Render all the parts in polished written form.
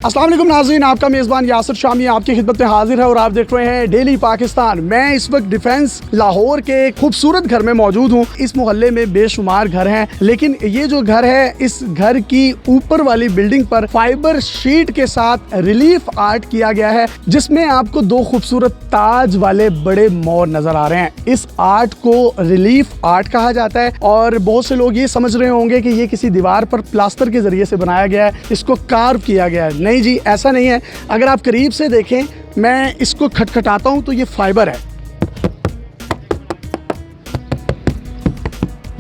अस्सलाम वालेकुम नाज़रीन, आपका मेज़बान यासिर शामी आपकी खिदमत में हाजिर है और आप देख रहे हैं डेली पाकिस्तान। मैं इस वक्त डिफेंस लाहौर के एक खूबसूरत घर में मौजूद हूँ। इस मोहल्ले में बेशुमार घर हैं, लेकिन ये जो घर है, इस घर की ऊपर वाली बिल्डिंग पर फाइबर शीट के साथ रिलीफ आर्ट किया गया है, जिसमें आपको दो खूबसूरत ताज वाले बड़े मोर नजर आ रहे हैं। इस आर्ट को रिलीफ आर्ट कहा जाता है और बहुत से लोग ये समझ रहे होंगे कि ये किसी दीवार पर प्लास्टर के जरिए से बनाया गया है, इसको कार्व किया गया है। नहीं जी, ऐसा नहीं है। अगर आप करीब से देखें, मैं इसको खटखटाता हूं तो ये फाइबर है।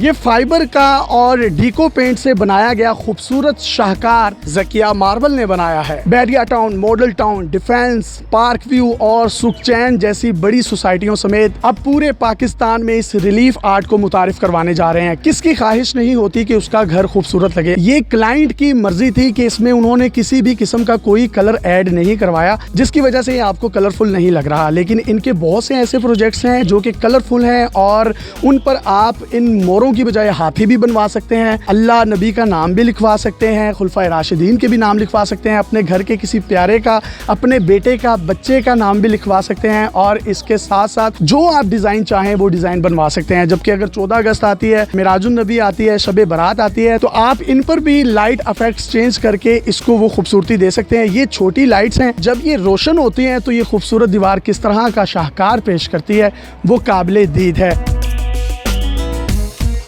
ये फाइबर का और डीको पेंट से बनाया गया खूबसूरत शाहकार ज़किया मार्बल ने बनाया है। Bahria town, model town, defence, park view और सुखचैन जैसी बड़ी सोसाइटियों समेत अब पूरे पाकिस्तान में इस रिलीफ आर्ट को मुतारिफ करवाने जा रहे हैं। किसकी ख्वाहिश नहीं होती कि उसका घर खूबसूरत लगे। ये क्लाइंट की मर्जी थी कि इसमें उन्होंने किसी भी किस्म का कोई कलर ऐड नहीं करवाया, जिसकी वजह से ये आपको कलरफुल नहीं लग रहा। लेकिन इनके बहुत से ऐसे प्रोजेक्ट्स हैं जो कि कलरफुल हैं और उन पर आप इन मोरों की बजाय हाथी भी बनवा सकते हैं, अल्लाह नबी का नाम भी लिखवा सकते हैं, खुलफाए राशिदीन के भी नाम लिखवा सकते हैं, अपने घर के किसी प्यारे का, अपने बेटे का, बच्चे का नाम भी लिखवा सकते हैं और इसके साथ साथ जो आप डिज़ाइन चाहें वो डिज़ाइन बनवा सकते हैं। जबकि अगर 14 अगस्त आती है, मिराजुन नबी आती है, शब बारात आती है, तो आप इन पर भी लाइट इफेक्ट्स चेंज करके इसको वो खूबसूरती दे सकते हैं। ये छोटी लाइट्स हैं, जब ये रोशन होती हैं तो ये खूबसूरत दीवार किस तरह का शाहकार पेश करती है, वो काबिले दीद है।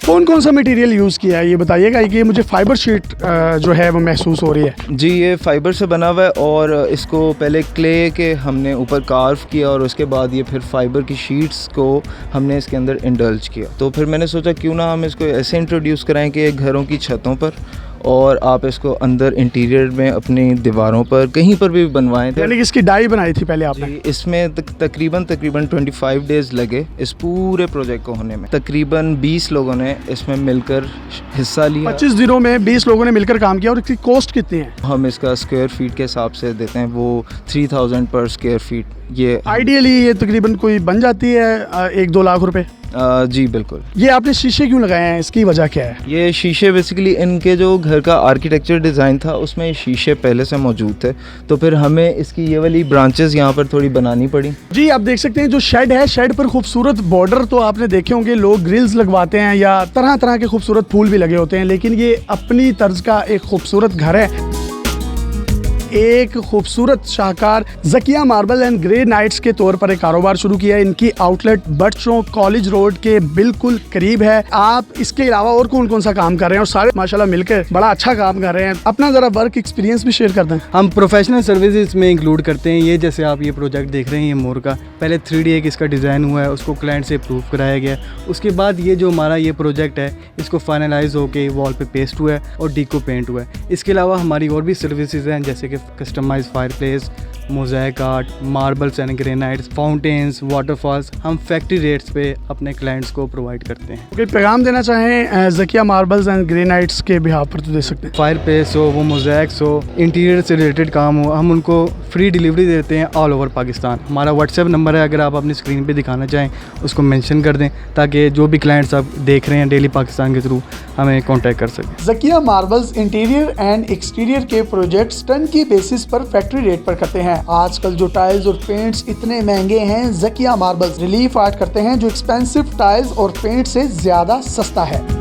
कौन कौन सा मटेरियल यूज़ किया है ये बताइएगा, कि मुझे फाइबर शीट जो है वो महसूस हो रही है। जी, ये फाइबर से बना हुआ है और इसको पहले क्ले के हमने ऊपर कार्व किया और उसके बाद ये फिर फाइबर की शीट्स को हमने इसके अंदर इंडल्ज किया। तो फिर मैंने सोचा क्यों ना हम इसको ऐसे इंट्रोड्यूस कराएं कि घरों की छतों पर और आप इसको अंदर इंटीरियर में अपनी दीवारों पर कहीं पर भी बनवाएं। यानी कि इसकी डाई बनाई थी पहले आपने? इसमें तकरीबन 25 डेज़ लगे इस पूरे प्रोजेक्ट को होने में। तकरीबन 20 लोगों ने इसमें मिलकर हिस्सा लिया। 25 दिनों में 20 लोगों ने मिलकर काम किया। और इसकी कॉस्ट कितनी है? हम इसका स्क्वायर फीट के हिसाब से देते हैं, वो 3000 पर स्क्वायर फीट। ये आइडियली ये तकरीबन कोई बन जाती है 1-2 लाख रुपए। जी बिल्कुल। ये आपने शीशे क्यों लगाए हैं, इसकी वजह क्या है? ये शीशे बेसिकली इनके जो घर का आर्किटेक्चर डिज़ाइन था उसमें शीशे पहले से मौजूद थे, तो फिर हमें इसकी ये वाली ब्रांचेस यहाँ पर थोड़ी बनानी पड़ी। जी, आप देख सकते हैं जो शेड है, शेड पर खूबसूरत बॉर्डर तो आपने देखे होंगे, लोग ग्रिल्स लगवाते हैं या तरह तरह के खूबसूरत फूल भी लगे होते हैं, लेकिन ये अपनी तर्ज का एक खूबसूरत घर है। एक खूबसूरत शाहकार ज़किया मार्बल एंड ग्रेनाइट्स के तौर पर एक कारोबार शुरू किया है। इनकी outlet but Chowk college road के बिल्कुल करीब है। आप इसके अलावा और कौन कौन सा काम कर रहे हैं? और सारे माशाल्लाह मिलकर बड़ा अच्छा काम कर रहे हैं। अपना ज़रा वर्क एक्सपीरियंस भी शेयर कर दें। हम प्रोफेशनल सर्विसेज में इंक्लूड करते हैं। ये जैसे आप ये प्रोजेक्ट देख रहे हैं, ये मोर का पहले 3D एक इसका डिज़ाइन हुआ है, उसको क्लाइंट से अप्रूव कराया गया। उसके बाद ये जो हमारा ये प्रोजेक्ट है, इसको फाइनलाइज होके वॉल पे पेस्ट हुआ है और डीको पेंट हुआ है। इसके अलावा हमारी और भी सर्विसेज हैं, जैसे कि customise fireplace, mosaic art, marbles and granites, fountains, waterfalls, हम फैक्ट्री रेट्स पे अपने क्लाइंट्स को प्रोवाइड करते हैं। कोई पैगाम देना चाहें ज़किया मार्बल्स एंड ग्रेनाइट्स के बिहाफ पर तो दे सकते हैं। फायरप्लेस हो, वो मोज़ेक्स हो, इंटीरियर से रिलेटेड काम हो, हम उनको फ्री डिलीवरी देते हैं ऑल ओवर पाकिस्तान। हमारा व्हाट्सएप नंबर है, अगर आप अपनी स्क्रीन पे दिखाना चाहें उसको मेंशन कर दें, ताकि जो भी क्लाइंट्स आप देख रहे हैं डेली पाकिस्तान के थ्रू हमें कॉन्टैक्ट कर सकें। Zakia marbles interior and exterior के प्रोजेक्ट्स टन की बेसिस पर फैक्ट्री रेट पर करते हैं। आजकल जो टाइल्स और पेंट्स इतने महंगे हैं, ज़किया मार्बल्स रिलीफ आर्ट करते हैं जो एक्सपेंसिव टाइल्स और पेंट से ज्यादा सस्ता है।